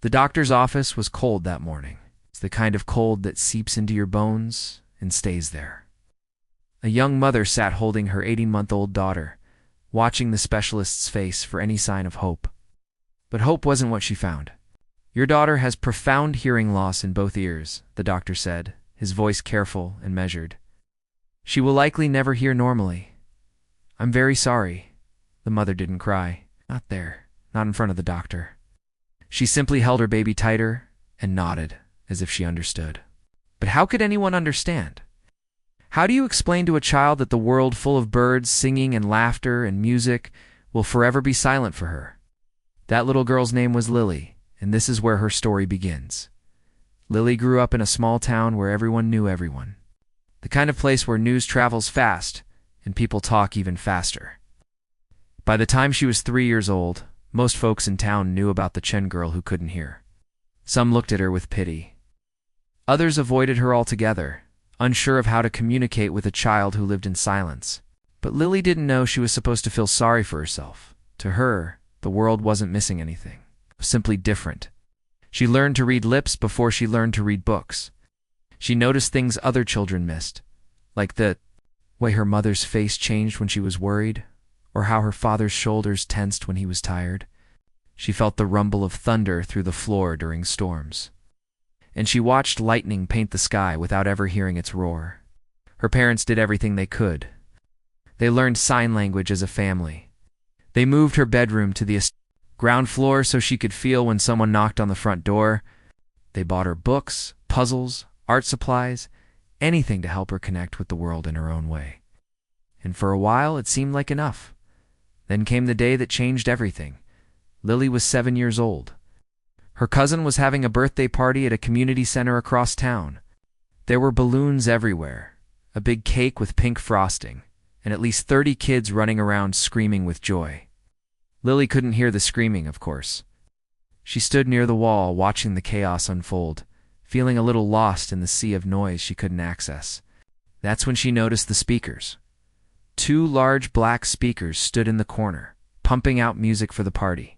The doctor's office was cold that morning. It's the kind of cold that seeps into your bones and stays there. A young mother sat holding her 18-month-old daughter, watching the specialist's face for any sign of hope. But hope wasn't what she found. "Your daughter has profound hearing loss in both ears," the doctor said, his voice careful and measured. "She will likely never hear normally." "I'm very sorry." The mother didn't cry. Not there. Not in front of the doctor. She simply held her baby tighter and nodded, as if she understood. But how could anyone understand? How do you explain to a child that the world full of birds singing and laughter and music will forever be silent for her? That little girl's name was Lily, and this is where her story begins. Lily grew up in a small town where everyone knew everyone. The kind of place where news travels fast and people talk even faster. By the time she was 3 years old, most folks in town knew about the Chen girl who couldn't hear. Some looked at her with pity. Others avoided her altogether, unsure of how to communicate with a child who lived in silence. But Lily didn't know she was supposed to feel sorry for herself. To her, the world wasn't missing anything. It was simply different. She learned to read lips before she learned to read books. She noticed things other children missed, like the way her mother's face changed when she was worried, or how her father's shoulders tensed when he was tired. She felt the rumble of thunder through the floor during storms. And she watched lightning paint the sky without ever hearing its roar. Her parents did everything they could. They learned sign language as a family. They moved her bedroom to the ground floor so she could feel when someone knocked on the front door. They bought her books, puzzles, art supplies, anything to help her connect with the world in her own way. And for a while, it seemed like enough. Then came the day that changed everything. Lily was 7 years old. Her cousin was having a birthday party at a community center across town. There were balloons everywhere, a big cake with pink frosting, and at least 30 kids running around screaming with joy. Lily couldn't hear the screaming, of course. She stood near the wall watching the chaos unfold, feeling a little lost in the sea of noise she couldn't access. That's when she noticed the speakers. 2 large black speakers stood in the corner, pumping out music for the party.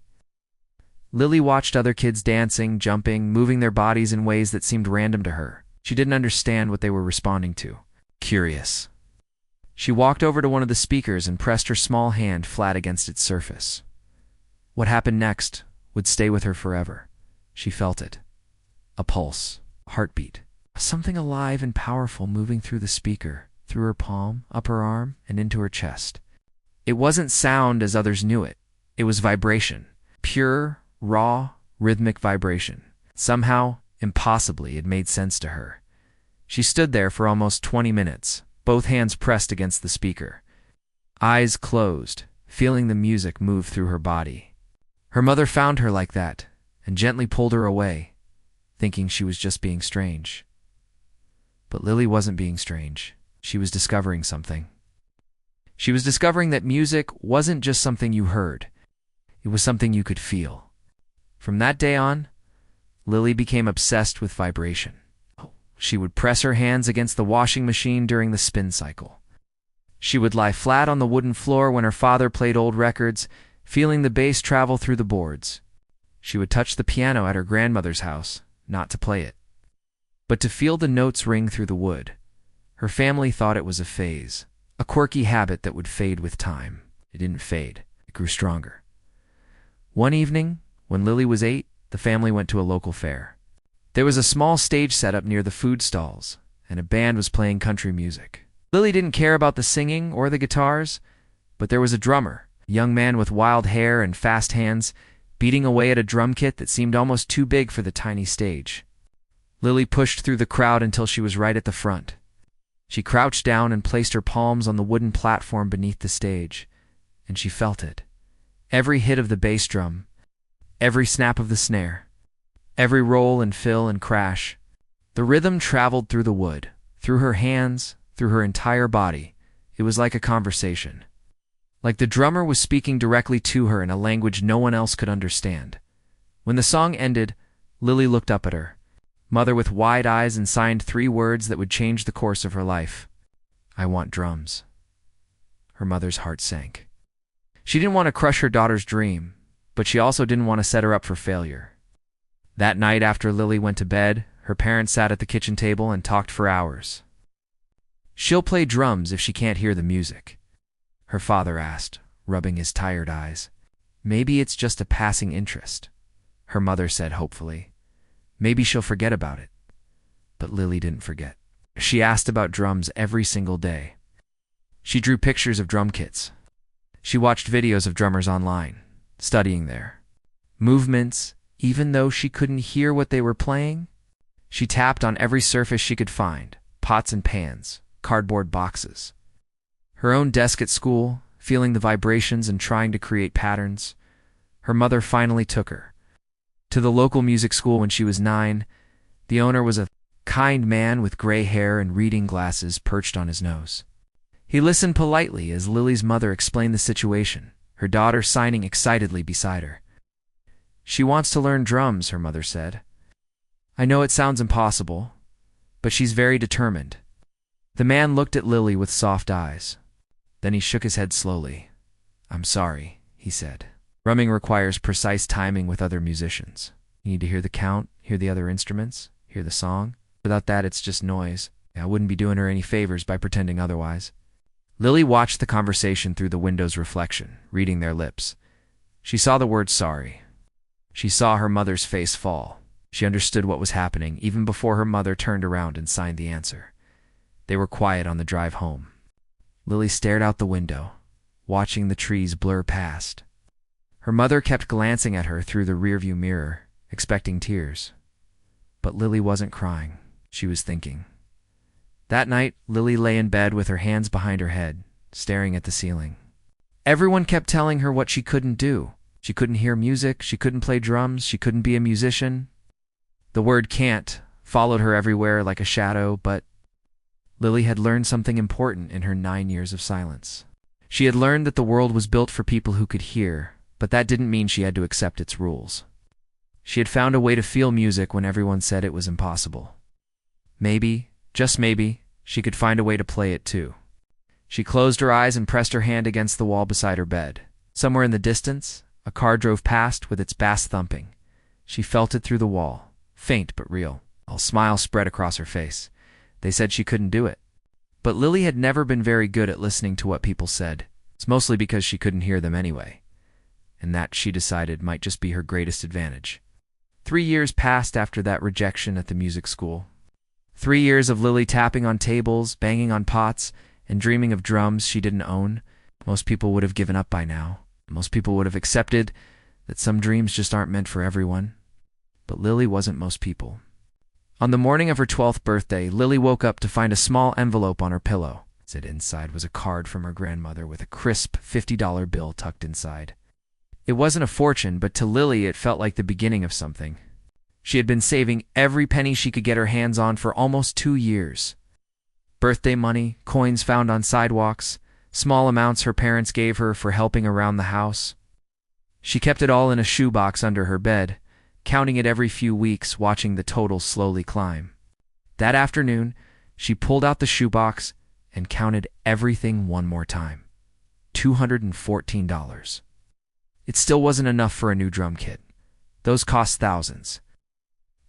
Lily watched other kids dancing, jumping, moving their bodies in ways that seemed random to her. She didn't understand what they were responding to. Curious. She walked over to one of the speakers and pressed her small hand flat against its surface. What happened next would stay with her forever. She felt it. A pulse, a heartbeat, something alive and powerful moving through the speaker, through her palm, up her arm, and into her chest. It wasn't sound as others knew it. It was vibration. Pure, raw, rhythmic vibration. Somehow, impossibly, it made sense to her. She stood there for almost 20 minutes, both hands pressed against the speaker, eyes closed, feeling the music move through her body. Her mother found her like that and gently pulled her away, thinking she was just being strange. But Lily wasn't being strange. She was discovering something. She was discovering that music wasn't just something you heard. It was something you could feel. From that day on, Lily became obsessed with vibration. She would press her hands against the washing machine during the spin cycle. She would lie flat on the wooden floor when her father played old records, feeling the bass travel through the boards. She would touch the piano at her grandmother's house, not to play it, but to feel the notes ring through the wood. Her family thought it was a phase, a quirky habit that would fade with time. It didn't fade. It grew stronger. One evening, when Lily was 8, the family went to a local fair. There was a small stage set up near the food stalls, and a band was playing country music. Lily didn't care about the singing or the guitars, but there was a drummer, a young man with wild hair and fast hands, beating away at a drum kit that seemed almost too big for the tiny stage. Lily pushed through the crowd until she was right at the front. She crouched down and placed her palms on the wooden platform beneath the stage, and she felt it. Every hit of the bass drum, every snap of the snare, every roll and fill and crash. The rhythm traveled through the wood, through her hands, through her entire body. It was like a conversation. Like the drummer was speaking directly to her in a language no one else could understand. When the song ended, Lily looked up at her mother with wide eyes and signed 3 words that would change the course of her life. "I want drums." Her mother's heart sank. She didn't want to crush her daughter's dream, but she also didn't want to set her up for failure. That night after Lily went to bed, her parents sat at the kitchen table and talked for hours. "She'll play drums if she can't hear the music," her father asked, rubbing his tired eyes. "Maybe it's just a passing interest," her mother said hopefully. "Maybe she'll forget about it." But Lily didn't forget. She asked about drums every single day. She drew pictures of drum kits. She watched videos of drummers online, studying their movements, even though she couldn't hear what they were playing. She tapped on every surface she could find, pots and pans, cardboard boxes. Her own desk at school, feeling the vibrations and trying to create patterns. Her mother finally took her to the local music school when she was 9. The owner was a kind man with gray hair and reading glasses perched on his nose. He listened politely as Lily's mother explained the situation, her daughter signing excitedly beside her. "She wants to learn drums," her mother said. "I know it sounds impossible, but she's very determined." The man looked at Lily with soft eyes. Then he shook his head slowly. "I'm sorry," he said. "Drumming requires precise timing with other musicians. You need to hear the count, hear the other instruments, hear the song. Without that, it's just noise. I wouldn't be doing her any favors by pretending otherwise." Lily watched the conversation through the window's reflection, reading their lips. She saw the word sorry. She saw her mother's face fall. She understood what was happening even before her mother turned around and signed the answer. They were quiet on the drive home. Lily stared out the window, watching the trees blur past. Her mother kept glancing at her through the rearview mirror, expecting tears. But Lily wasn't crying. She was thinking. That night, Lily lay in bed with her hands behind her head, staring at the ceiling. Everyone kept telling her what she couldn't do. She couldn't hear music, she couldn't play drums, she couldn't be a musician. The word "can't" followed her everywhere like a shadow, but Lily had learned something important in her 9 years of silence. She had learned that the world was built for people who could hear, but that didn't mean she had to accept its rules. She had found a way to feel music when everyone said it was impossible. Maybe, just maybe, she could find a way to play it too. She closed her eyes and pressed her hand against the wall beside her bed. Somewhere in the distance, a car drove past with its bass thumping. She felt it through the wall, faint but real. A smile spread across her face. They said she couldn't do it. But Lily had never been very good at listening to what people said. It's mostly because she couldn't hear them anyway. And that, she decided, might just be her greatest advantage. 3 years passed after that rejection at the music school. 3 years of Lily tapping on tables, banging on pots, and dreaming of drums she didn't own. Most people would have given up by now. Most people would have accepted that some dreams just aren't meant for everyone. But Lily wasn't most people. On the morning of her 12th birthday, Lily woke up to find a small envelope on her pillow. Inside was a card from her grandmother with a crisp $50 bill tucked inside. It wasn't a fortune, but to Lily it felt like the beginning of something. She had been saving every penny she could get her hands on for almost 2 years. Birthday money, coins found on sidewalks, small amounts her parents gave her for helping around the house. She kept it all in a shoebox under her bed, counting it every few weeks, watching the total slowly climb. That afternoon, she pulled out the shoebox and counted everything one more time. $214. It still wasn't enough for a new drum kit. Those cost thousands.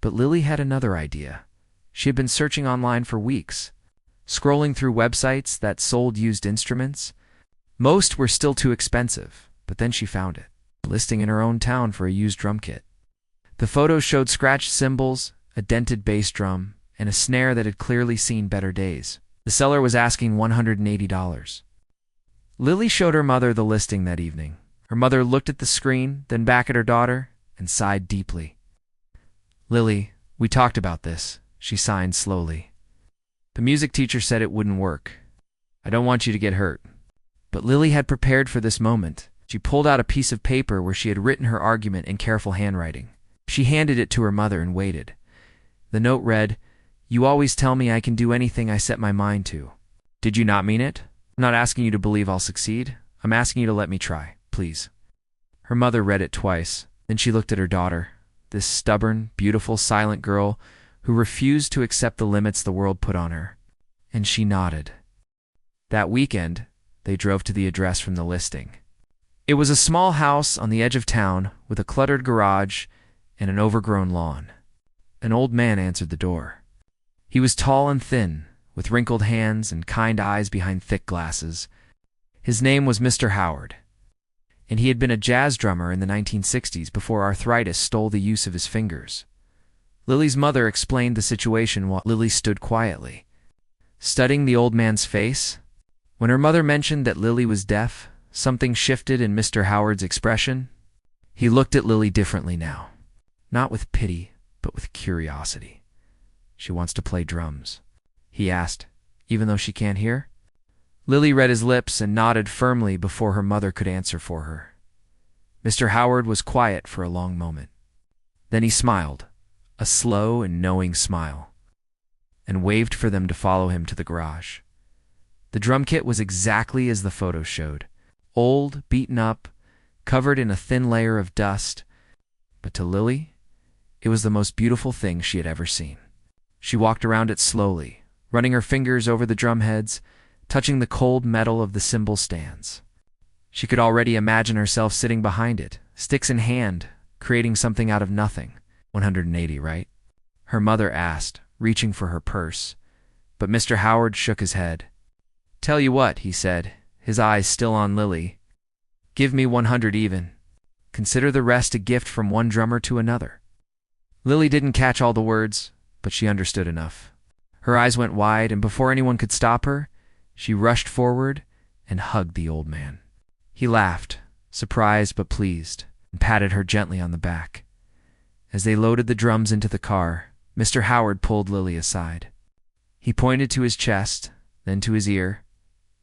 But Lily had another idea. She had been searching online for weeks, scrolling through websites that sold used instruments. Most were still too expensive, but then she found it, a listing in her own town for a used drum kit. The photos showed scratched cymbals, a dented bass drum, and a snare that had clearly seen better days. The seller was asking $180. Lily showed her mother the listing that evening. Her mother looked at the screen, then back at her daughter, and sighed deeply. "Lily, we talked about this," she signed slowly. "The music teacher said it wouldn't work. I don't want you to get hurt." But Lily had prepared for this moment. She pulled out a piece of paper where she had written her argument in careful handwriting. She handed it to her mother and waited. The note read, "You always tell me I can do anything I set my mind to. Did you not mean it? I'm not asking you to believe I'll succeed. I'm asking you to let me try, please." Her mother read it twice. Then she looked at her daughter, this stubborn, beautiful, silent girl who refused to accept the limits the world put on her. And she nodded. That weekend, they drove to the address from the listing. It was a small house on the edge of town with a cluttered garage and an overgrown lawn. An old man answered the door. He was tall and thin, with wrinkled hands and kind eyes behind thick glasses. His name was Mr. Howard, and he had been a jazz drummer in the 1960s before arthritis stole the use of his fingers. Lily's mother explained the situation while Lily stood quietly, studying the old man's face. When her mother mentioned that Lily was deaf, something shifted in Mr. Howard's expression. He looked at Lily differently now, not with pity, but with curiosity. "She wants to play drums," he asked, "even though she can't hear?" Lily read his lips and nodded firmly before her mother could answer for her. Mr. Howard was quiet for a long moment. Then he smiled, a slow and knowing smile, and waved for them to follow him to the garage. The drum kit was exactly as the photos showed, old, beaten up, covered in a thin layer of dust, but to Lily, it was the most beautiful thing she had ever seen. She walked around it slowly, running her fingers over the drum heads, touching the cold metal of the cymbal stands. She could already imagine herself sitting behind it, sticks in hand, creating something out of nothing. 180, right? Her mother asked, reaching for her purse, but Mr. Howard shook his head. "Tell you what," he said, his eyes still on Lily. "Give me 100 even. Consider the rest a gift from one drummer to another." Lily didn't catch all the words, but she understood enough. Her eyes went wide, and before anyone could stop her, she rushed forward and hugged the old man. He laughed, surprised but pleased, and patted her gently on the back. As they loaded the drums into the car, Mr. Howard pulled Lily aside. He pointed to his chest, then to his ear,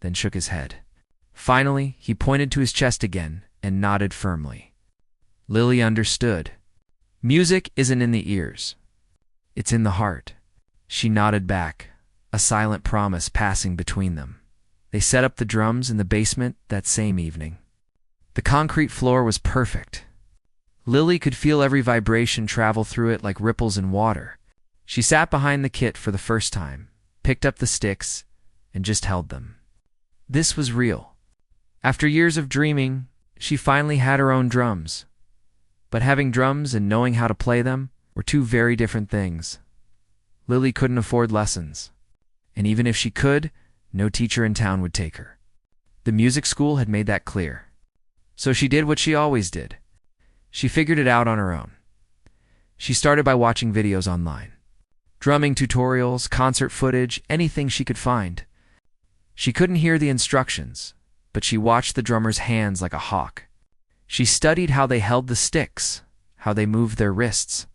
then shook his head. Finally, he pointed to his chest again and nodded firmly. Lily understood. Music isn't in the ears. It's in the heart. She nodded back, a silent promise passing between them. They set up the drums in the basement that same evening. The concrete floor was perfect. Lily could feel every vibration travel through it like ripples in water. She sat behind the kit for the first time, picked up the sticks, and just held them. This was real. After years of dreaming, she finally had her own drums. But having drums and knowing how to play them were two very different things. Lily couldn't afford lessons, and even if she could, no teacher in town would take her. The music school had made that clear. So she did what she always did. She figured it out on her own. She started by watching videos online. Drumming tutorials, concert footage, anything she could find. She couldn't hear the instructions, but she watched the drummer's hands like a hawk. She studied how they held the sticks, how they moved their wrists,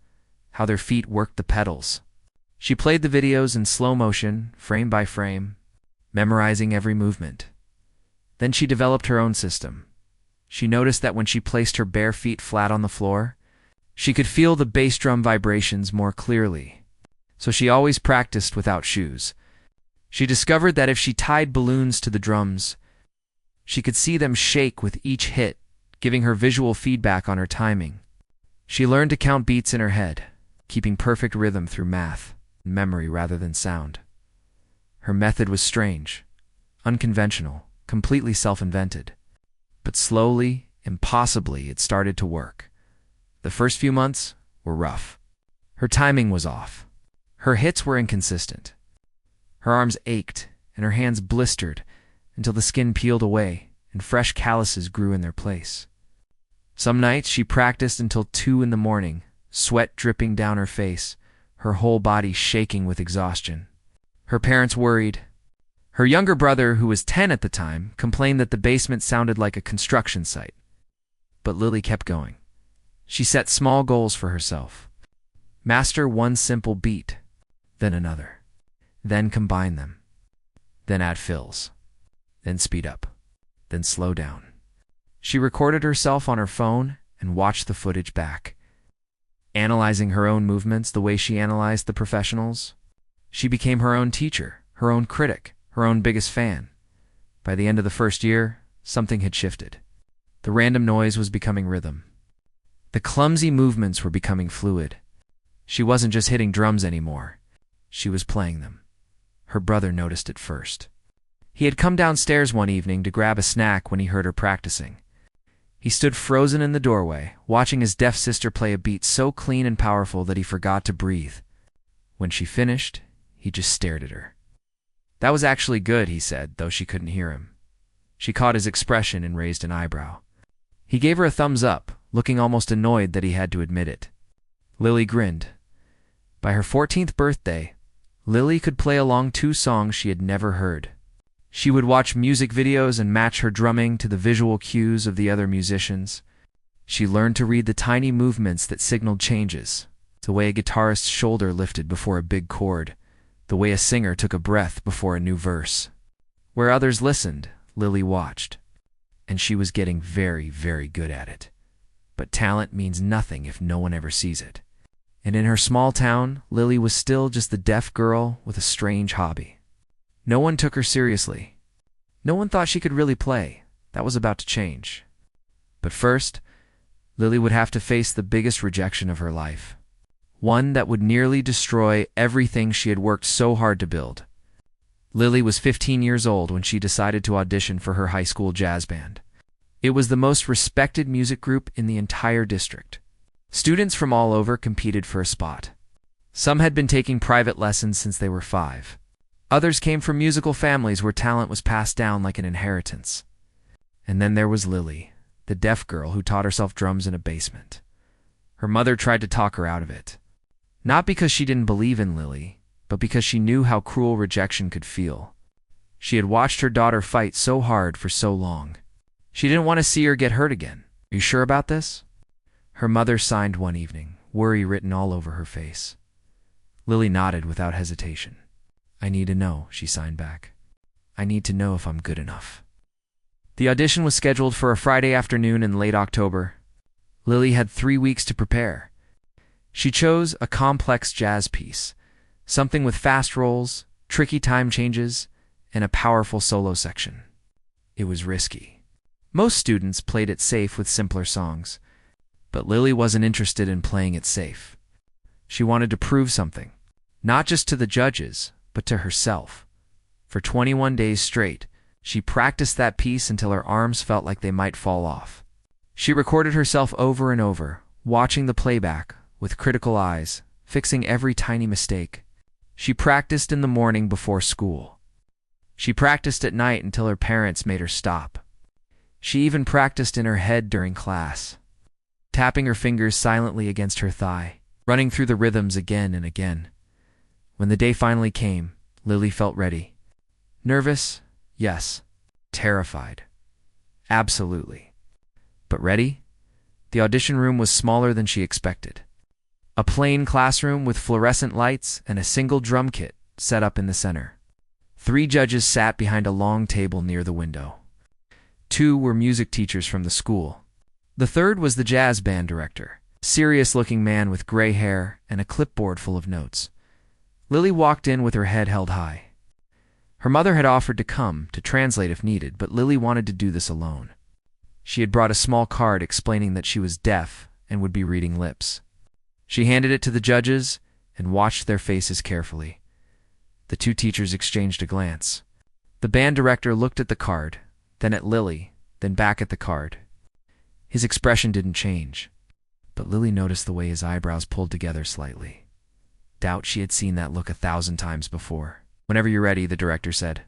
how their feet worked the pedals. She played the videos in slow motion, frame by frame, memorizing every movement. Then she developed her own system. She noticed that when she placed her bare feet flat on the floor, she could feel the bass drum vibrations more clearly. So she always practiced without shoes. She discovered that if she tied balloons to the drums, she could see them shake with each hit, giving her visual feedback on her timing. She learned to count beats in her head, keeping perfect rhythm through math, memory rather than sound. Her method was strange, unconventional, completely self-invented. But slowly, impossibly, it started to work. The first few months were rough. Her timing was off. Her hits were inconsistent. Her arms ached, and her hands blistered until the skin peeled away and fresh calluses grew in their place. Some nights she practiced until 2 in the morning, sweat dripping down her face, her whole body shaking with exhaustion. Her parents worried. Her younger brother, who was 10 at the time, complained that the basement sounded like a construction site. But Lily kept going. She set small goals for herself. Master one simple beat, then another. Then combine them. Then add fills. Then speed up. Then slow down. She recorded herself on her phone and watched the footage back, analyzing her own movements the way she analyzed the professionals. She became her own teacher, her own critic, her own biggest fan. By the end of the first year, something had shifted. The random noise was becoming rhythm. The clumsy movements were becoming fluid. She wasn't just hitting drums anymore. She was playing them. Her brother noticed it first. He had come downstairs one evening to grab a snack when he heard her practicing. He stood frozen in the doorway, watching his deaf sister play a beat so clean and powerful that he forgot to breathe. When she finished, he just stared at her. "That was actually good," he said, though she couldn't hear him. She caught his expression and raised an eyebrow. He gave her a thumbs up, looking almost annoyed that he had to admit it. Lily grinned. By her 14th birthday, Lily could play along 2 songs she had never heard. She would watch music videos and match her drumming to the visual cues of the other musicians. She learned to read the tiny movements that signaled changes, the way a guitarist's shoulder lifted before a big chord, the way a singer took a breath before a new verse. Where others listened, Lily watched. And she was getting very, very good at it. But talent means nothing if no one ever sees it. And in her small town, Lily was still just the deaf girl with a strange hobby. No one took her seriously. No one thought she could really play. That was about to change. But first, Lily would have to face the biggest rejection of her life. One that would nearly destroy everything she had worked so hard to build. Lily was 15 years old when she decided to audition for her high school jazz band. It was the most respected music group in the entire district. Students from all over competed for a spot. Some had been taking private lessons since they were 5. Others came from musical families where talent was passed down like an inheritance. And then there was Lily, the deaf girl who taught herself drums in a basement. Her mother tried to talk her out of it. Not because she didn't believe in Lily, but because she knew how cruel rejection could feel. She had watched her daughter fight so hard for so long. She didn't want to see her get hurt again. "Are you sure about this?" Her mother sighed one evening, worry written all over her face. Lily nodded without hesitation. "I need to know," she signed back. "I need to know if I'm good enough." The audition was scheduled for a Friday afternoon in late October. Lily had 3 weeks to prepare. She chose a complex jazz piece, something with fast rolls, tricky time changes, and a powerful solo section. It was risky. Most students played it safe with simpler songs, but Lily wasn't interested in playing it safe. She wanted to prove something, not just to the judges, but to herself. For 21 days straight, she practiced that piece until her arms felt like they might fall off. She recorded herself over and over, watching the playback with critical eyes, fixing every tiny mistake. She practiced in the morning before school. She practiced at night until her parents made her stop. She even practiced in her head during class, tapping her fingers silently against her thigh, running through the rhythms again and again. When the day finally came, Lily felt ready. Nervous? Yes. Terrified? Absolutely. But ready? The audition room was smaller than she expected. A plain classroom with fluorescent lights and a single drum kit set up in the center. 3 judges sat behind a long table near the window. 2 were music teachers from the school. The third was the jazz band director, a serious-looking man with gray hair and a clipboard full of notes. Lily walked in with her head held high. Her mother had offered to come to translate if needed, but Lily wanted to do this alone. She had brought a small card explaining that she was deaf and would be reading lips. She handed it to the judges and watched their faces carefully. The 2 teachers exchanged a glance. The band director looked at the card, then at Lily, then back at the card. His expression didn't change, but Lily noticed the way his eyebrows pulled together slightly. Doubt she had seen that look 1,000 times before. "Whenever you're ready," the director said.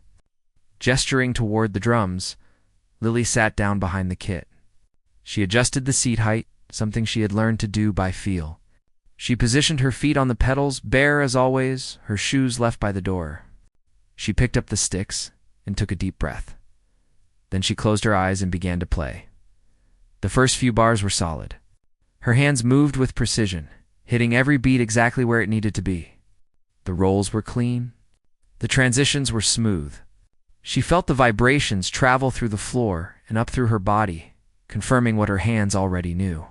Gesturing toward the drums, Lily sat down behind the kit. She adjusted the seat height, something she had learned to do by feel. She positioned her feet on the pedals, bare as always, her shoes left by the door. She picked up the sticks and took a deep breath. Then she closed her eyes and began to play. The first few bars were solid. Her hands moved with precision, hitting every beat exactly where it needed to be. The rolls were clean. The transitions were smooth. She felt the vibrations travel through the floor and up through her body, confirming what her hands already knew.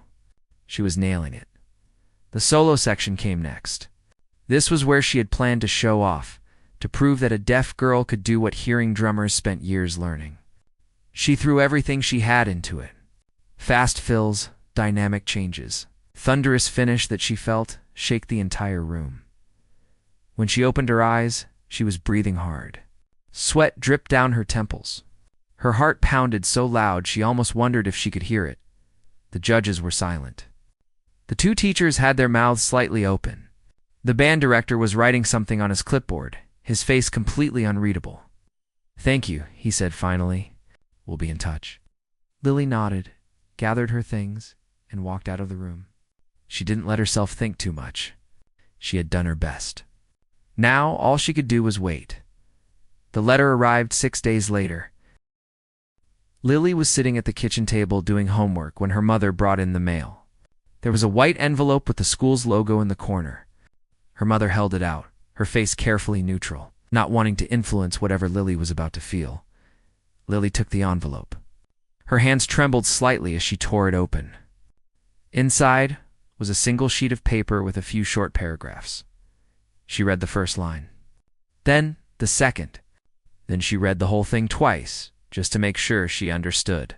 She was nailing it. The solo section came next. This was where she had planned to show off, to prove that a deaf girl could do what hearing drummers spent years learning. She threw everything she had into it. Fast fills, dynamic changes, thunderous finish that she felt shake the entire room. When she opened her eyes, she was breathing hard. Sweat dripped down her temples. Her heart pounded so loud she almost wondered if she could hear it, The judges were silent. The two teachers had their mouths slightly open. The band director was writing something on his clipboard, his face completely unreadable. "Thank you," he said finally. "We'll be in touch." Lily nodded, gathered her things, and walked out of the room. She didn't let herself think too much. She had done her best. Now all she could do was wait. The letter arrived 6 days later. Lily was sitting at the kitchen table doing homework when her mother brought in the mail. There was a white envelope with the school's logo in the corner. Her mother held it out, her face carefully neutral, not wanting to influence whatever Lily was about to feel. Lily took the envelope. Her hands trembled slightly as she tore it open. Inside was a single sheet of paper with a few short paragraphs. She read the first line, then the second. Then she read the whole thing twice, just to make sure she understood.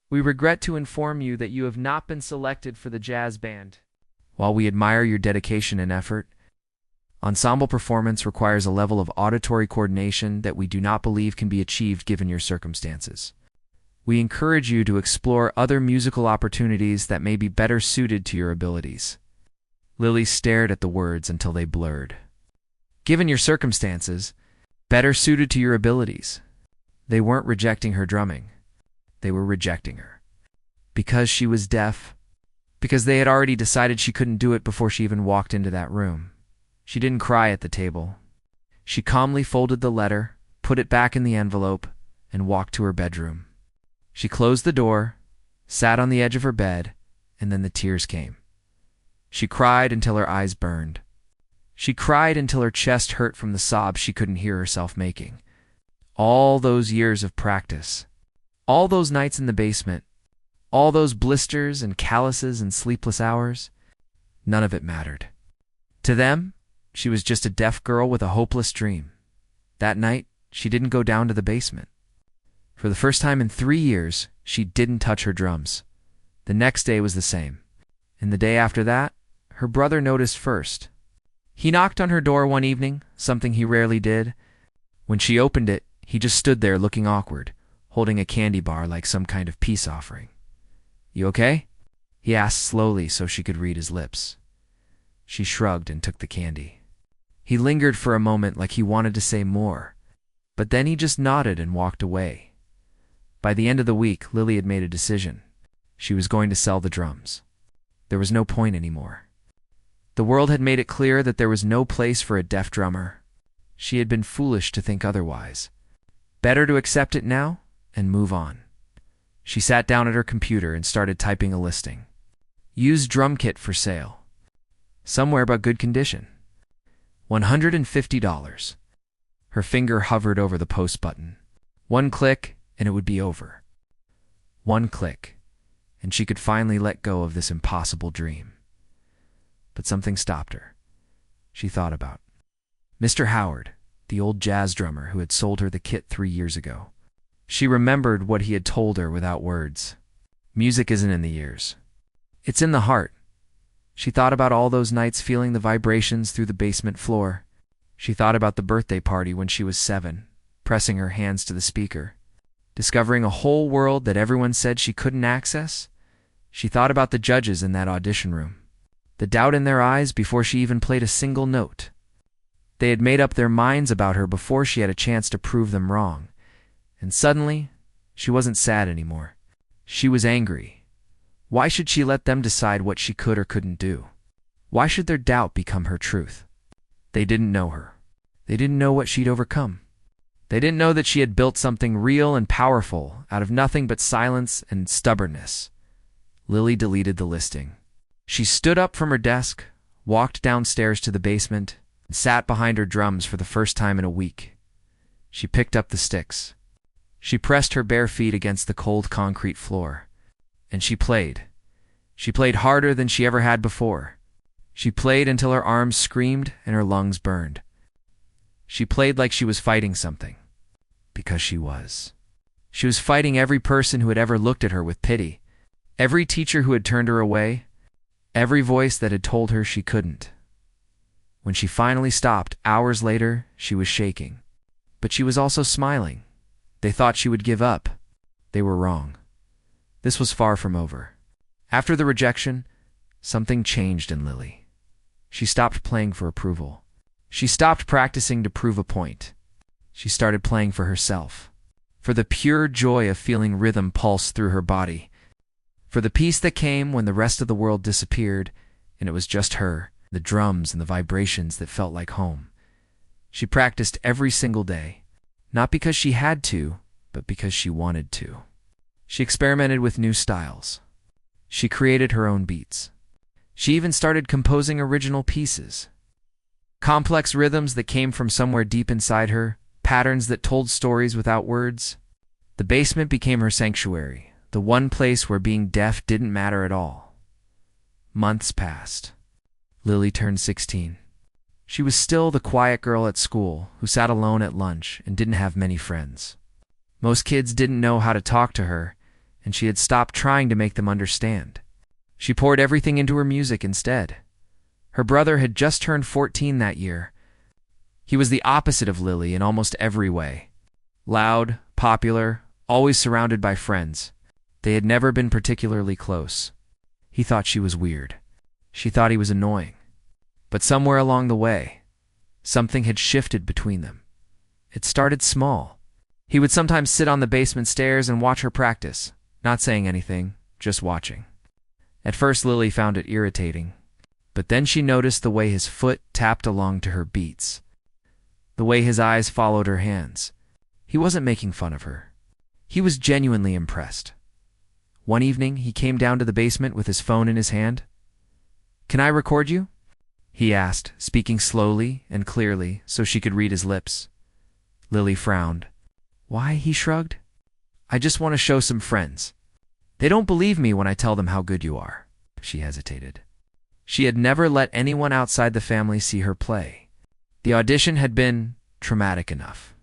"We regret to inform you that you have not been selected for the jazz band. While we admire your dedication and effort, ensemble performance requires a level of auditory coordination that we do not believe can be achieved given your circumstances. We encourage you to explore other musical opportunities that may be better suited to your abilities." Lily stared at the words until they blurred. Given your circumstances, better suited to your abilities. They weren't rejecting her drumming. They were rejecting her. Because she was deaf. Because they had already decided she couldn't do it before she even walked into that room. She didn't cry at the table. She calmly folded the letter, put it back in the envelope, and walked to her bedroom. She closed the door, sat on the edge of her bed, and then the tears came. She cried until her eyes burned. She cried until her chest hurt from the sobs she couldn't hear herself making. All those years of practice, all those nights in the basement, all those blisters and calluses and sleepless hours, none of it mattered. To them, she was just a deaf girl with a hopeless dream. That night, she didn't go down to the basement. For the first time in 3 years, she didn't touch her drums. The next day was the same. And the day after that, her brother noticed first. He knocked on her door one evening, something he rarely did. When she opened it, he just stood there looking awkward, holding a candy bar like some kind of peace offering. "You okay?" he asked slowly so she could read his lips. She shrugged and took the candy. He lingered for a moment like he wanted to say more, but then he just nodded and walked away. By the end of the week, Lily had made a decision. She was going to sell the drums. There was no point anymore. The world had made it clear that there was no place for a deaf drummer. She had been foolish to think otherwise. Better to accept it now and move on. She sat down at her computer and started typing a listing. Used drum kit for sale. Somewhere but good condition. $150. Her finger hovered over the post button. One click and it would be over. One click, and she could finally let go of this impossible dream. But something stopped her. She thought about Mr. Howard, the old jazz drummer who had sold her the kit 3 years ago. She remembered what he had told her without words. Music isn't in the ears. It's in the heart. She thought about all those nights feeling the vibrations through the basement floor. She thought about the birthday party when she was 7, pressing her hands to the speaker, discovering a whole world that everyone said she couldn't access. She thought about the judges in that audition room, the doubt in their eyes before she even played a single note. They had made up their minds about her before she had a chance to prove them wrong. And suddenly, she wasn't sad anymore. She was angry. Why should she let them decide what she could or couldn't do? Why should their doubt become her truth? They didn't know her. They didn't know what she'd overcome. They didn't know that she had built something real and powerful out of nothing but silence and stubbornness. Lily deleted the listing. She stood up from her desk, walked downstairs to the basement, and sat behind her drums for the first time in a week. She picked up the sticks. She pressed her bare feet against the cold concrete floor. And she played. She played harder than she ever had before. She played until her arms screamed and her lungs burned. She played like she was fighting something. Because she was. She was fighting every person who had ever looked at her with pity, every teacher who had turned her away, every voice that had told her she couldn't. When she finally stopped, hours later, she was shaking. But she was also smiling. They thought she would give up. They were wrong. This was far from over. After the rejection, something changed in Lily. She stopped playing for approval. She stopped practicing to prove a point. She started playing for herself, for the pure joy of feeling rhythm pulse through her body, for the peace that came when the rest of the world disappeared and it was just her, the drums and the vibrations that felt like home. She practiced every single day, not because she had to, but because she wanted to. She experimented with new styles. She created her own beats. She even started composing original pieces. Complex rhythms that came from somewhere deep inside her, patterns that told stories without words. The basement became her sanctuary, the one place where being deaf didn't matter at all. Months passed. Lily turned 16. She was still the quiet girl at school who sat alone at lunch and didn't have many friends. Most kids didn't know how to talk to her, and she had stopped trying to make them understand. She poured everything into her music instead. Her brother had just turned 14 that year. He was the opposite of Lily in almost every way. Loud, popular, always surrounded by friends. They had never been particularly close. He thought she was weird. She thought he was annoying. But somewhere along the way, something had shifted between them. It started small. He would sometimes sit on the basement stairs and watch her practice, not saying anything, just watching. At first, Lily found it irritating, but then she noticed the way his foot tapped along to her beats, the way his eyes followed her hands. He wasn't making fun of her. He was genuinely impressed. One evening, he came down to the basement with his phone in his hand. "Can I record you?" he asked, speaking slowly and clearly so she could read his lips. Lily frowned. "Why?" he shrugged. "I just want to show some friends. They don't believe me when I tell them how good you are." She hesitated. She had never let anyone outside the family see her play. The audition had been traumatic enough.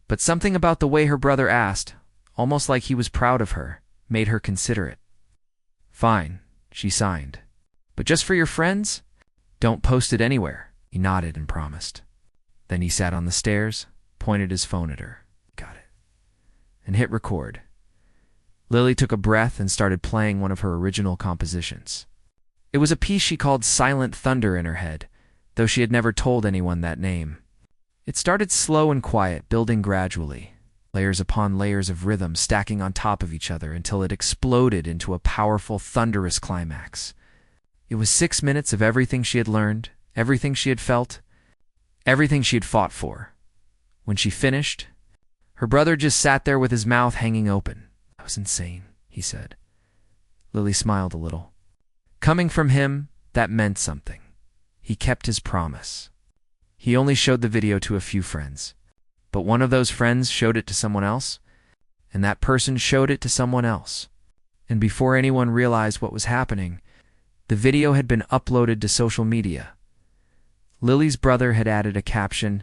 But something about the way her brother asked, almost like he was proud of her, made her consider it. "Fine," she signed. "But just for your friends? Don't post it anywhere." He nodded and promised. Then he sat on the stairs, pointed his phone at her. "Got it." And hit record. Lily took a breath and started playing one of her original compositions. It was a piece she called Silent Thunder in her head, though she had never told anyone that name. It started slow and quiet, building gradually, layers upon layers of rhythm stacking on top of each other until it exploded into a powerful, thunderous climax. It was 6 minutes of everything she had learned, everything she had felt, everything she had fought for. When she finished, her brother just sat there with his mouth hanging open. "That was insane," he said. Lily smiled a little. Coming from him, that meant something. He kept his promise. He only showed the video to a few friends, but one of those friends showed it to someone else, and that person showed it to someone else. And before anyone realized what was happening, the video had been uploaded to social media. Lily's brother had added a caption,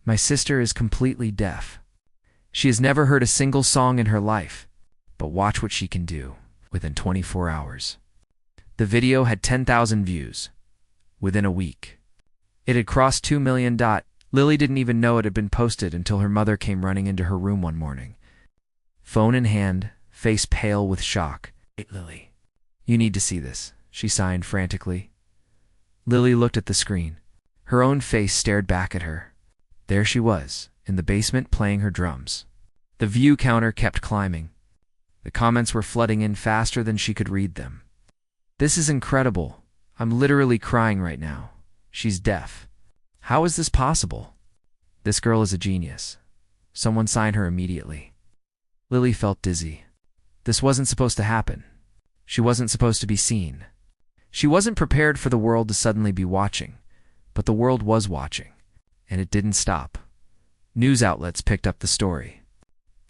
"My sister is completely deaf. She has never heard a single song in her life, but watch what she can do." Within 24 hours. The video had 10,000 views. Within a week. It had crossed 2 million. Lily didn't even know it had been posted until her mother came running into her room one morning. Phone in hand, face pale with shock. "Hey, Lily, you need to see this," she signed frantically. Lily looked at the screen. Her own face stared back at her. There she was, in the basement playing her drums. The view counter kept climbing. The comments were flooding in faster than she could read them. "This is incredible. I'm literally crying right now. She's deaf. How is this possible? This girl is a genius. Someone sign her immediately." Lily felt dizzy. This wasn't supposed to happen. She wasn't supposed to be seen. She wasn't prepared for the world to suddenly be watching, but the world was watching, and it didn't stop. News outlets picked up the story.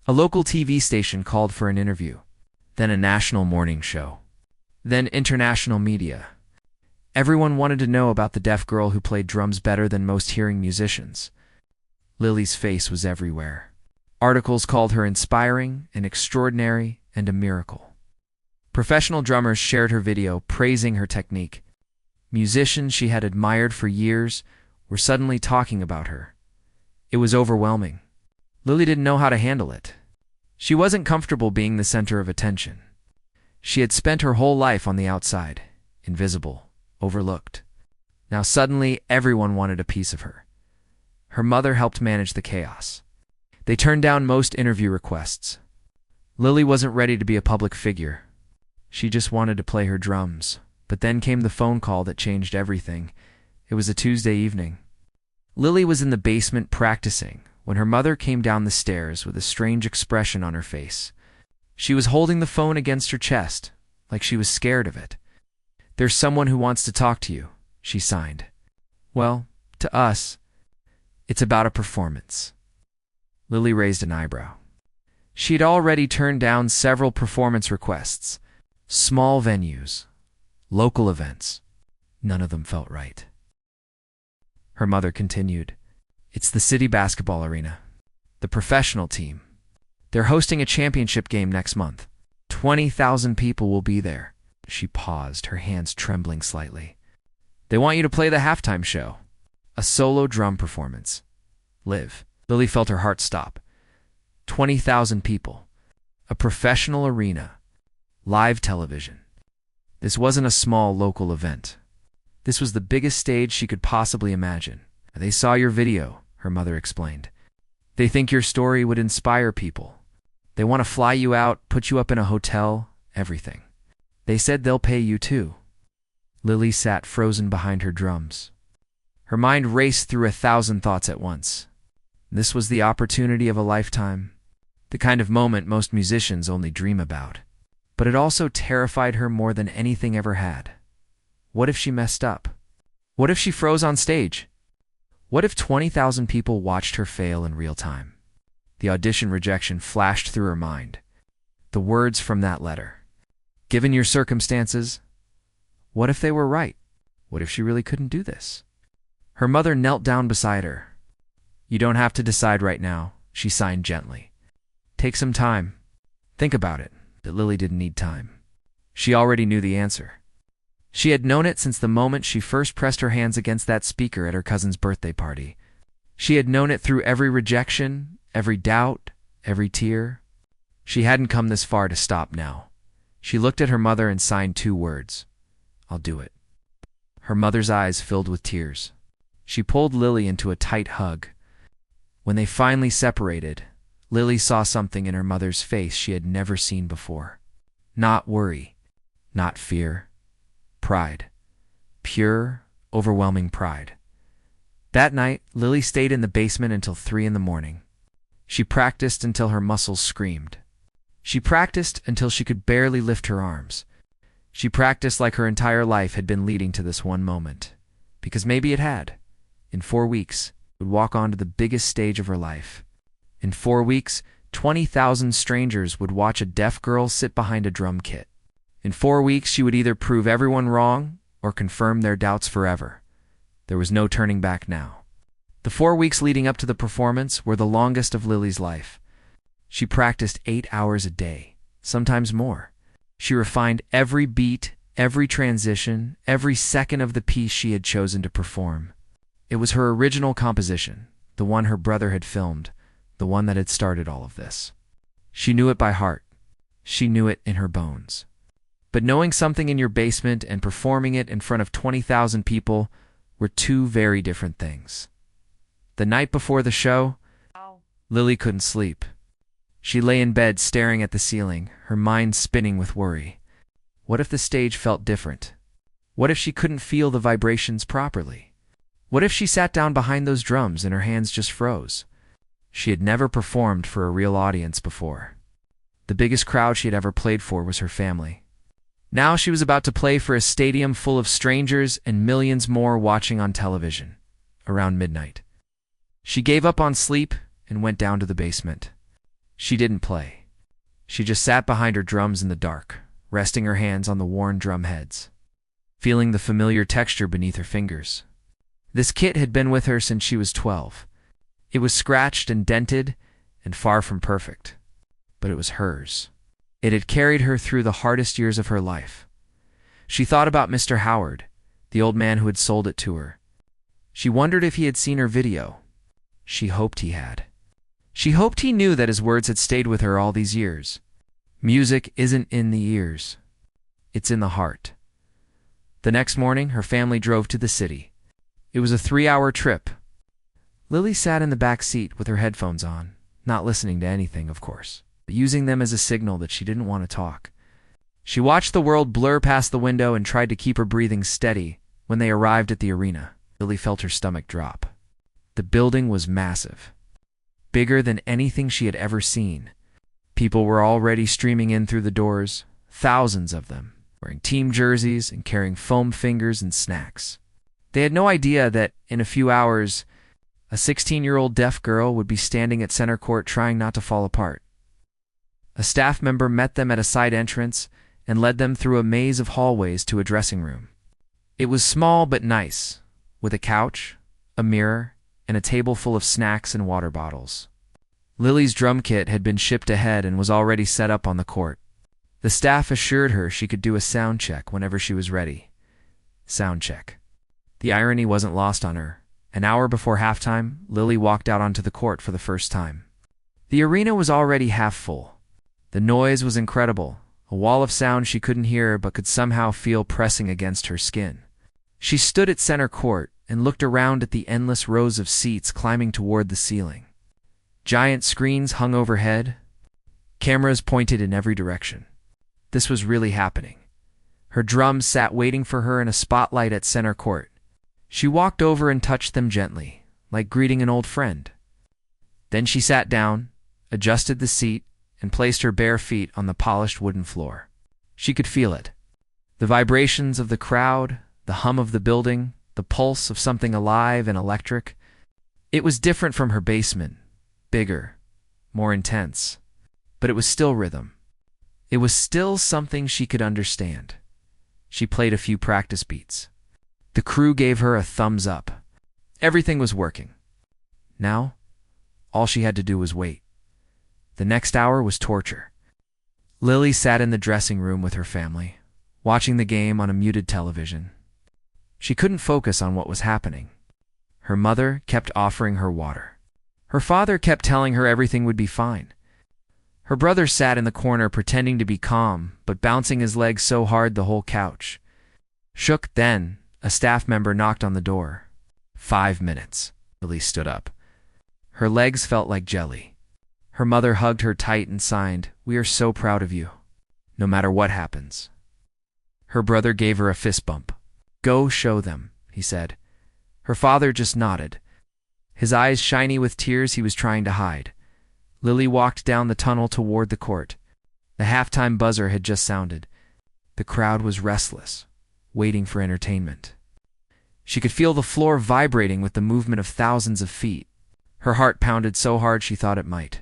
A local TV station called for an interview, then a national morning show, then international media. Everyone wanted to know about the deaf girl who played drums better than most hearing musicians. Lily's face was everywhere. Articles called her inspiring and extraordinary and a miracle. Professional drummers shared her video, praising her technique. Musicians she had admired for years were suddenly talking about her. It was overwhelming. Lily didn't know how to handle it. She wasn't comfortable being the center of attention. She had spent her whole life on the outside, invisible, overlooked. Now suddenly everyone wanted a piece of her. Her mother helped manage the chaos. They turned down most interview requests. Lily wasn't ready to be a public figure. She just wanted to play her drums. But then came the phone call that changed everything. It was a Tuesday evening. Lily was in the basement practicing when her mother came down the stairs with a strange expression on her face. She was holding the phone against her chest, like she was scared of it. "There's someone who wants to talk to you," she signed. "Well, to us, it's about a performance." Lily raised an eyebrow. She had already turned down several performance requests. Small venues, local events. None of them felt right. Her mother continued, "It's the city basketball arena, the professional team. They're hosting a championship game next month. 20,000 people will be there." She paused, her hands trembling slightly. "They want you to play the halftime show, a solo drum performance. Live." Lily felt her heart stop. 20,000 people, a professional arena, live television. This wasn't a small local event. This was the biggest stage she could possibly imagine. "They saw your video," her mother explained. "They think your story would inspire people. They want to fly you out, put you up in a hotel, everything. They said they'll pay you too." Lily sat frozen behind her drums. Her mind raced through 1,000 thoughts at once. This was the opportunity of a lifetime, the kind of moment most musicians only dream about. But it also terrified her more than anything ever had. What if she messed up? What if she froze on stage? What if 20,000 people watched her fail in real time? The audition rejection flashed through her mind. The words from that letter. "Given your circumstances," what if they were right? What if she really couldn't do this? Her mother knelt down beside her. "You don't have to decide right now," she signed gently. "Take some time. Think about it." But Lily didn't need time. She already knew the answer. She had known it since the moment she first pressed her hands against that speaker at her cousin's birthday party. She had known it through every rejection, every doubt, every tear. She hadn't come this far to stop now. She looked at her mother and signed 2 words. "I'll do it." Her mother's eyes filled with tears. She pulled Lily into a tight hug. When they finally separated, Lily saw something in her mother's face she had never seen before. Not worry, not fear. Pride. Pure, overwhelming pride. That night, Lily stayed in the basement until 3 in the morning. She practiced until her muscles screamed. She practiced until she could barely lift her arms. She practiced like her entire life had been leading to this one moment. Because maybe it had. In 4 weeks, she would walk onto the biggest stage of her life. In 4 weeks, 20,000 strangers would watch a deaf girl sit behind a drum kit. In 4 weeks, she would either prove everyone wrong or confirm their doubts forever. There was no turning back now. The 4 weeks leading up to the performance were the longest of Lily's life. She practiced 8 hours a day, sometimes more. She refined every beat, every transition, every second of the piece she had chosen to perform. It was her original composition, the one her brother had filmed, the one that had started all of this. She knew it by heart. She knew it in her bones. But knowing something in your basement and performing it in front of 20,000 people were 2 very different things. The night before the show, Lily couldn't sleep. She lay in bed staring at the ceiling, her mind spinning with worry. What if the stage felt different? What if she couldn't feel the vibrations properly? What if she sat down behind those drums and her hands just froze? She had never performed for a real audience before. The biggest crowd she had ever played for was her family. Now she was about to play for a stadium full of strangers and millions more watching on television, around midnight. She gave up on sleep and went down to the basement. She didn't play. She just sat behind her drums in the dark, resting her hands on the worn drum heads, feeling the familiar texture beneath her fingers. This kit had been with her since she was 12. It was scratched and dented and far from perfect, but it was hers. It had carried her through the hardest years of her life. She thought about Mr. Howard, the old man who had sold it to her. She wondered if he had seen her video. She hoped he had. She hoped he knew that his words had stayed with her all these years. Music isn't in the ears. It's in the heart. The next morning, her family drove to the city. It was a 3-hour trip. Lily sat in the back seat with her headphones on, not listening to anything, of course, but using them as a signal that she didn't want to talk. She watched the world blur past the window and tried to keep her breathing steady. When they arrived at the arena, Lily felt her stomach drop. The building was massive, bigger than anything she had ever seen. People were already streaming in through the doors, thousands of them, wearing team jerseys and carrying foam fingers and snacks. They had no idea that, in a few hours, a 16-year-old deaf girl would be standing at center court trying not to fall apart. A staff member met them at a side entrance and led them through a maze of hallways to a dressing room. It was small but nice, with a couch, a mirror, and a table full of snacks and water bottles. Lily's drum kit had been shipped ahead and was already set up on the court. The staff assured her she could do a sound check whenever she was ready. Sound check. The irony wasn't lost on her. An hour before halftime, Lily walked out onto the court for the first time. The arena was already half full. The noise was incredible, a wall of sound she couldn't hear but could somehow feel pressing against her skin. She stood at center court and looked around at the endless rows of seats climbing toward the ceiling. Giant screens hung overhead, cameras pointed in every direction. This was really happening. Her drums sat waiting for her in a spotlight at center court. She walked over and touched them gently, like greeting an old friend. Then she sat down, adjusted the seat, and placed her bare feet on the polished wooden floor. She could feel it. The vibrations of the crowd, the hum of the building, the pulse of something alive and electric. It was different from her basement, bigger, more intense, but it was still rhythm. It was still something she could understand. She played a few practice beats. The crew gave her a thumbs up. Everything was working. Now, all she had to do was wait. The next hour was torture. Lily sat in the dressing room with her family, watching the game on a muted television. She couldn't focus on what was happening. Her mother kept offering her water. Her father kept telling her everything would be fine. Her brother sat in the corner pretending to be calm, but bouncing his legs so hard the whole couch shook. Then, a staff member knocked on the door. 5 minutes. Lily stood up. Her legs felt like jelly. Her mother hugged her tight and signed, "We are so proud of you, no matter what happens." Her brother gave her a fist bump. "Go show them," he said. Her father just nodded, his eyes shiny with tears he was trying to hide. Lily walked down the tunnel toward the court. The halftime buzzer had just sounded. The crowd was restless, waiting for entertainment. She could feel the floor vibrating with the movement of thousands of feet. Her heart pounded so hard she thought it might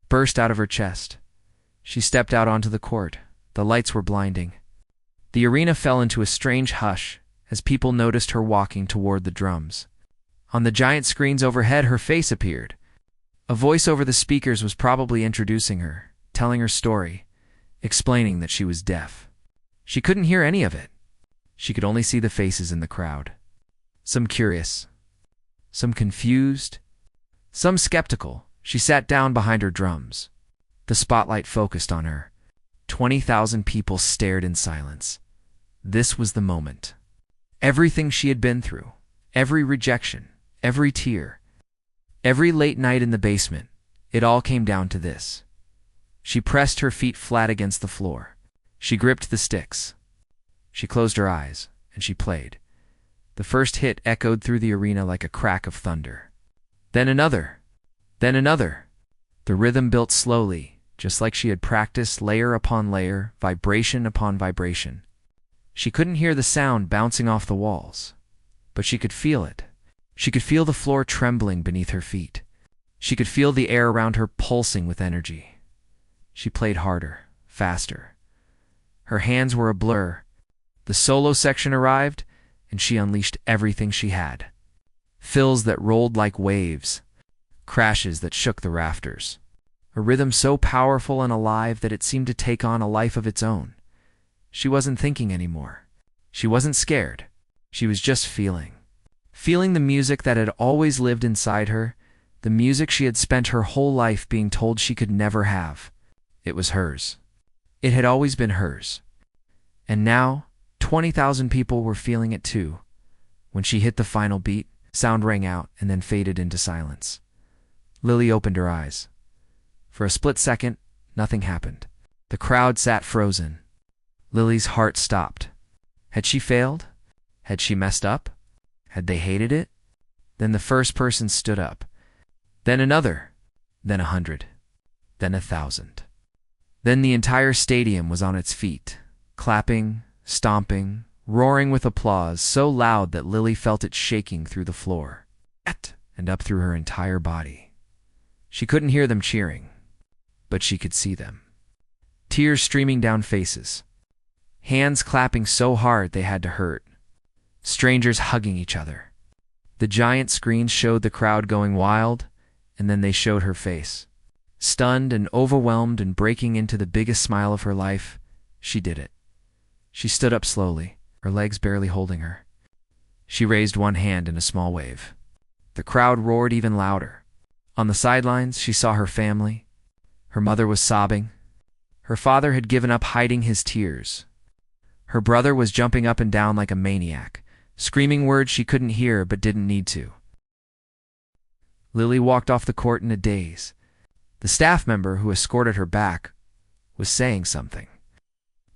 burst out of her chest. She stepped out onto the court. The lights were blinding. The arena fell into a strange hush as people noticed her walking toward the drums. On the giant screens overhead, her face appeared. A voice over the speakers was probably introducing her, telling her story, explaining that she was deaf. She couldn't hear any of it. She could only see the faces in the crowd. Some curious, some confused, some skeptical. She sat down behind her drums. The spotlight focused on her. 20,000 people stared in silence. This was the moment. Everything she had been through, every rejection, every tear, every late night in the basement, it all came down to this. She pressed her feet flat against the floor. She gripped the sticks. She closed her eyes, and she played. The first hit echoed through the arena like a crack of thunder. Then another. Then another. The rhythm built slowly, just like she had practiced, layer upon layer, vibration upon vibration. She couldn't hear the sound bouncing off the walls, but she could feel it. She could feel the floor trembling beneath her feet. She could feel the air around her pulsing with energy. She played harder, faster. Her hands were a blur. The solo section arrived, and she unleashed everything she had. Fills that rolled like waves, crashes that shook the rafters. A rhythm so powerful and alive that it seemed to take on a life of its own. She wasn't thinking anymore. She wasn't scared. She was just feeling. Feeling the music that had always lived inside her, the music she had spent her whole life being told she could never have. It was hers. It had always been hers. And now, 20,000 people were feeling it too. When she hit the final beat, sound rang out and then faded into silence. Lily opened her eyes. For a split second, nothing happened. The crowd sat frozen. Lily's heart stopped. Had she failed? Had she messed up? Had they hated it? Then the first person stood up. Then another. Then 100. Then 1,000. Then the entire stadium was on its feet, clapping, stomping, roaring with applause so loud that Lily felt it shaking through the floor, and up through her entire body. She couldn't hear them cheering, but she could see them. Tears streaming down faces. Hands clapping so hard they had to hurt. Strangers hugging each other. The giant screens showed the crowd going wild, and then they showed her face. Stunned and overwhelmed and breaking into the biggest smile of her life, she did it. She stood up slowly, her legs barely holding her. She raised one hand in a small wave. The crowd roared even louder. On the sidelines, she saw her family. Her mother was sobbing. Her father had given up hiding his tears. Her brother was jumping up and down like a maniac, screaming words she couldn't hear but didn't need to. Lily walked off the court in a daze. The staff member who escorted her back was saying something.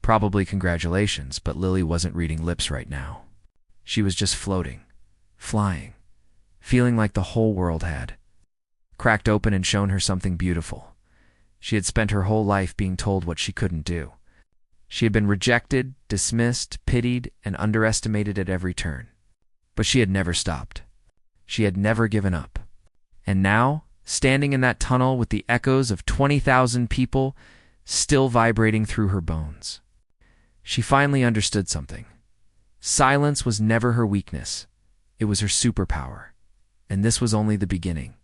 Probably congratulations, but Lily wasn't reading lips right now. She was just floating, flying, feeling like the whole world had cracked open and shown her something beautiful. She had spent her whole life being told what she couldn't do. She had been rejected, dismissed, pitied, and underestimated at every turn. But she had never stopped. She had never given up. And now, standing in that tunnel with the echoes of 20,000 people still vibrating through her bones, she finally understood something. Silence was never her weakness. It was her superpower. And this was only the beginning.